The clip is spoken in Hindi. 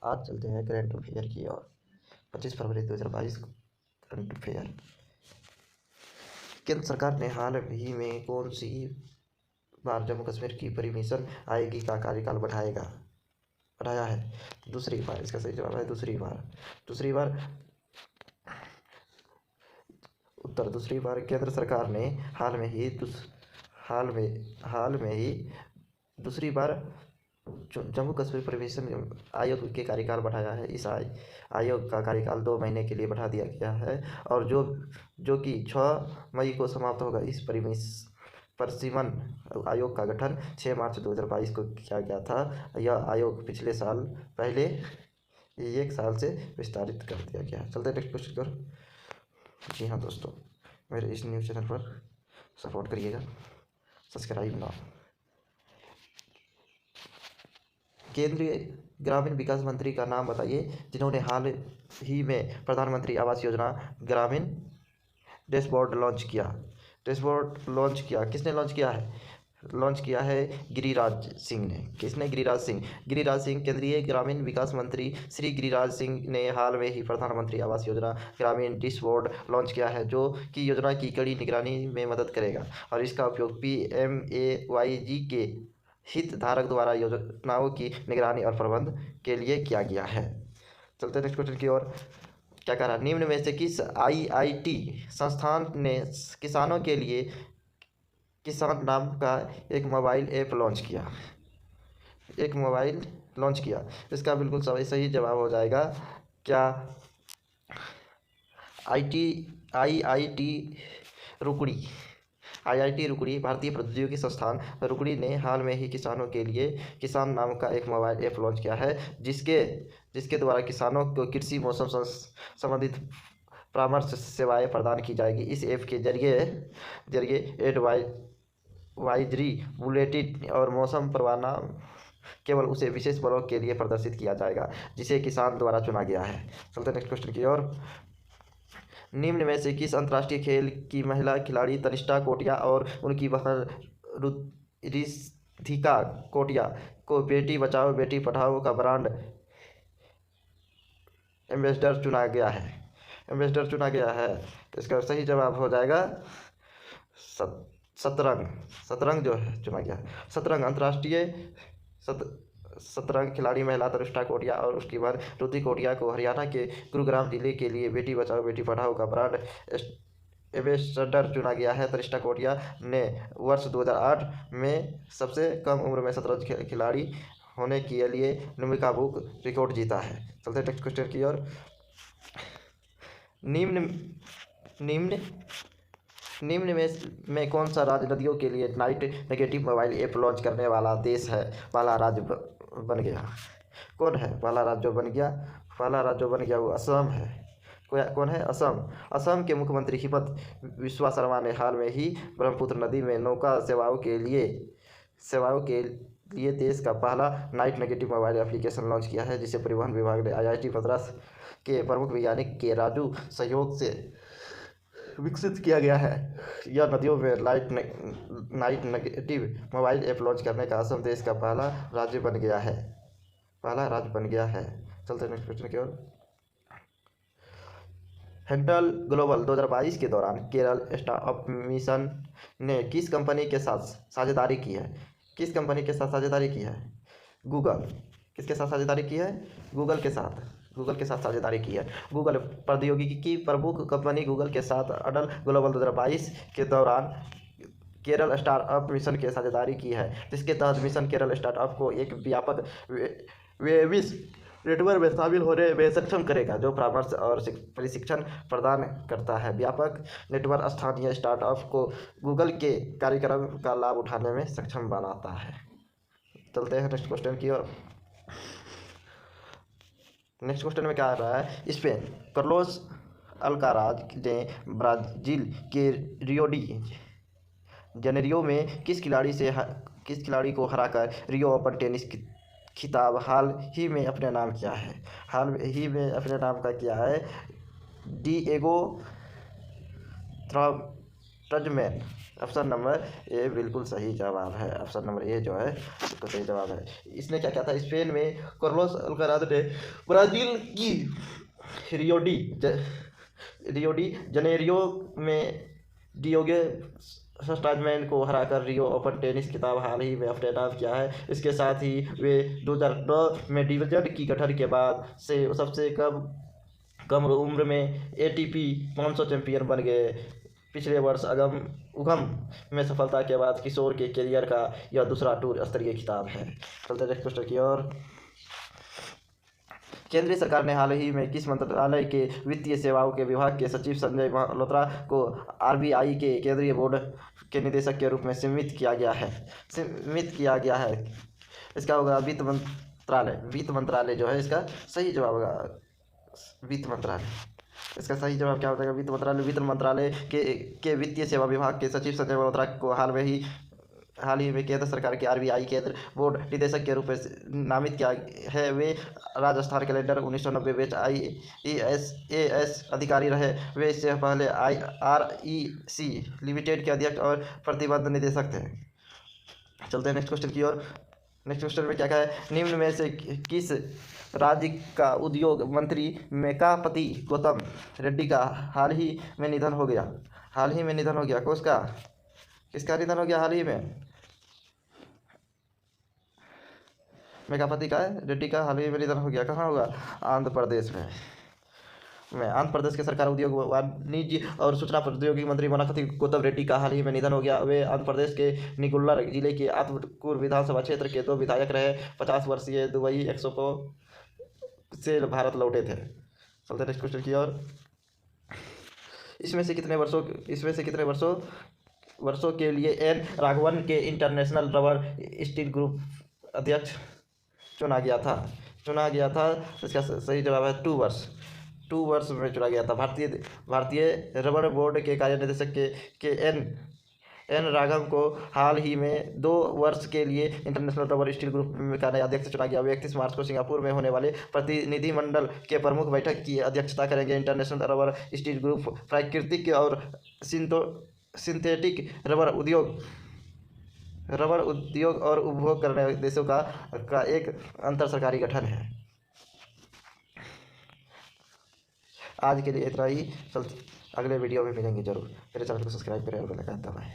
आज चलते हैं करंट अफेयर की ओर। 25 फरवरी 2022 करंट अफेयर। केंद्र सरकार ने हाल ही में कौन सी बार जम्मू कश्मीर की परमिशन आएगी का कार्यकाल बढ़ाया है? दूसरी बार। इसका सही जवाब है दूसरी बार। उत्तर दूसरी बार। केंद्र सरकार ने हाल में ही दूसरी बार जम्मू कश्मीर परमिशन आयोग के कार्यकाल बढ़ाया है। इस आयोग का कार्यकाल 2 महीने के लिए बढ़ा दिया गया है और जो कि 6 मई को समाप्त होगा। इस परसिमन आयोग का गठन 6 मार्च 2022 को किया गया था। यह आयोग पिछले साल पहले 1 साल से विस्तारित कर दिया गया। चलते नेक्स्ट क्वेश्चन की ओर। जी हाँ दोस्तों, मेरे इस न्यूज़ चैनल पर सपोर्ट करिएगा, सब्सक्राइब ना। केंद्रीय ग्रामीण विकास मंत्री का नाम बताइए जिन्होंने हाल ही में प्रधानमंत्री आवास योजना ग्रामीण डैशबोर्ड लॉन्च किया। किसने लॉन्च किया है? गिरिराज सिंह ने। किसने? गिरिराज सिंह केंद्रीय ग्रामीण विकास मंत्री श्री गिरिराज सिंह ने हाल में ही प्रधानमंत्री आवास योजना ग्रामीण डैशबोर्ड लॉन्च किया है, जो कि योजना की कड़ी निगरानी में मदद करेगा और इसका उपयोग PMAYG के हितधारक द्वारा योजनाओं की निगरानी और प्रबंधन के लिए किया गया है। चलते नेक्स्ट क्वेश्चन की ओर। क्या कह रहा है? निम्न में से किस IIT संस्थान ने किसानों के लिए किसान नाम का एक मोबाइल ऐप लॉन्च किया? इसका बिल्कुल सही जवाब हो जाएगा क्या? IIT रुकड़ी भारतीय प्रौद्योगिकी संस्थान रुकड़ी ने हाल में ही किसानों के लिए किसान नाम का एक मोबाइल ऐप लॉन्च किया है, जिसके द्वारा किसानों को कृषि मौसम संबंधित परामर्श सेवाएं प्रदान की जाएगी। इस ऐप के जरिए एडवाइजरी बुलेटिन और मौसम पूर्वानुमान केवल उसे विशेष ब्लॉक के लिए प्रदर्शित किया जाएगा जिसे किसान द्वारा चुना गया है। चलते नेक्स्ट क्वेश्चन की ओर। निम्न में से किस अंतर्राष्ट्रीय खेल की महिला खिलाड़ी तनिष्का कोटिया और उनकी बहन रिद्धिका कोटिया को बेटी बचाओ बेटी पढ़ाओ का ब्रांड एम्बेसडर चुना गया है? इसका सही जवाब हो जाएगा शतरंग जो है चुना गया। शतरंग अंतर्राष्ट्रीय शतरंग खिलाड़ी महिला तनिष्का कोटिया और उसकी बहन रिद्धि कोटिया को हरियाणा के गुरुग्राम जिले के लिए बेटी बचाओ बेटी पढ़ाओ का ब्रांड एम्बेसडर चुना गया है। तनिष्का कोटिया ने वर्ष 2008 में सबसे कम उम्र में शतरंज खिलाड़ी होने के लिए गिनीज बुक रिकॉर्ड जीता है। चलते नेक्स्ट क्वेश्चन की ओर। निम्न में कौन सा राज्य नदियों के लिए night negative mobile app launch करने वाला राज्य बन गया? कौन है पहला राज्य जो बन गया? पहला राज्य जो बन गया वो असम है। कौन है? असम के मुख्यमंत्री हिमंत बिस्वा शर्मा ने हाल में ही ब्रह्मपुत्र नदी में नौका सेवाओं के लिए देश का पहला night negative mobile application launch किया है, जिसे परिवहन विभाग ने IIT मद्रास के प्रमुख वैज्ञानिक के राजू सहयोग से विकसित किया गया है। यह नदियों में night negative mobile app launch करने का असम देश का पहला राज्य बन गया है। चलते नेक्स्ट क्वेश्चन की ओर। हैंडल ग्लोबल 2022 के दौरान केरल स्टार्टअप मिशन ने किस कंपनी के साथ साझेदारी की है? गूगल। किसके साथ साझेदारी की है? गूगल के साथ साझेदारी की है। गूगल प्रौद्योगिकी की प्रमुख कंपनी गूगल के साथ हैंडल ग्लोबल 2022 के दौरान केरल स्टार्टअप मिशन के साझेदारी की है, जिसके तहत मिशन केरल स्टार्टअप को एक व्यापक वेबिस नेटवर्क में शामिल होने में सक्षम करेगा, जो परामर्श और प्रशिक्षण प्रदान करता है। व्यापक नेटवर्क स्थानीय स्टार्टअप को गूगल के कार्यक्रम का लाभ उठाने में सक्षम बनाता है। चलते हैं नेक्स्ट क्वेश्चन की ओर। नेक्स्ट क्वेश्चन में क्या आ रहा है? स्पेन कार्लोस अल्काराज ने ब्राजील के रियो डी जनेरियो में किस खिलाड़ी को हराकर रियो ओपन टेनिस खिताब हाल ही में अपने नाम किया है? डिएगो ट्रजमैन ऑप्शन नंबर ए बिल्कुल सही जवाब है। ऑप्शन नंबर ए जो है बिल्कुल सही जवाब है। इसने क्या किया था, स्पेन में कार्लोस अल्काराज ने ब्राज़ील की रियो डी जनेरियो में डियोगे सस्टाजमैन को हराकर रियो ओपन टेनिस खिताब हाल ही में अपने नाम किया है। इसके साथ ही वे 2009 में डिवीजन की गठन के बाद से सबसे कम उम्र में ATP 500 चैंपियन बन गए। पिछले वर्ष उगम में सफलता के बाद किशोर के करियर का यह दूसरा टूर स्तरीय खिताब है। चलते नेक्स्ट क्वेश्चन की ओर। केंद्रीय सरकार ने हाल ही में किस मंत्रालय के वित्तीय सेवाओं के विभाग के सचिव संजय मल्होत्रा को RBI के केंद्रीय बोर्ड के निदेशक के रूप में नियमित किया गया है? इसका होगा वित्त मंत्रालय। वित्त मंत्रालय जो है इसका सही जवाब होगा वित्त मंत्रालय। इसका सही जवाब क्या हो जाएगा? वित्त मंत्रालय। वित्त मंत्रालय के वित्तीय सेवा विभाग के सचिव संजय मल्होत्रा को हाल ही में केंद्र सरकार के RBI केंद्र बोर्ड निदेशक के रूप में नामित किया है। वे राजस्थान कैलेंडर 1990 बैच IAS अधिकारी रहे। वे इससे पहले REC लिमिटेड के अध्यक्ष और प्रतिबंध निदेशक थे। चलते हैं नेक्स्ट क्वेश्चन की ओर। नेक्स्ट क्वेश्चन में क्या है, निम्न में से किस राज्य का उद्योग मंत्री मेकापति गौतम रेड्डी का हाल ही में निधन हो गया? हाल ही में निधन हो गया किसका निधन हो गया हाल ही में? मेकापति का रेड्डी का हाल ही में निधन हो गया। कहाँ होगा? आंध्र प्रदेश में आंध्र प्रदेश के सरकार उद्योग वाणिज्य और सूचना प्रौद्योगिकी मंत्री मेकापति गौतम रेड्डी का हाल ही में निधन हो गया। वे आंध्र प्रदेश के निकुल्ला जिले के आत्मकूर विधानसभा क्षेत्र के 2 विधायक रहे। 50 वर्षीय दुबई एक्सपो से भारत लौटे थे। चलते नेक्स्ट क्वेश्चन की ओर। इसमें से कितने वर्षों के लिए एन राघवन के इंटरनेशनल रबर स्टील ग्रुप अध्यक्ष चुना गया था? इसका सही जवाब है 2 वर्ष। 2 वर्ष में चुना गया था। भारतीय रबर बोर्ड के कार्यनिदेशक के एन राघव को हाल ही में 2 वर्ष के लिए इंटरनेशनल रबर स्टील ग्रुप का नया अध्यक्ष चुना गया। वे 31 मार्च को सिंगापुर में होने वाले प्रतिनिधिमंडल के प्रमुख बैठक की अध्यक्षता करेंगे। इंटरनेशनल रबर स्टील ग्रुप प्राकृतिक और सिंथेटिक रबर उद्योग और उपभोग करने वाले देशों का एक अंतर सरकारी गठन है। आज के लिए इतना ही। अगले वीडियो में मिलेंगे जरूर। मेरे चैनल को सब्सक्राइब करें और बेल आइकन दबाएं।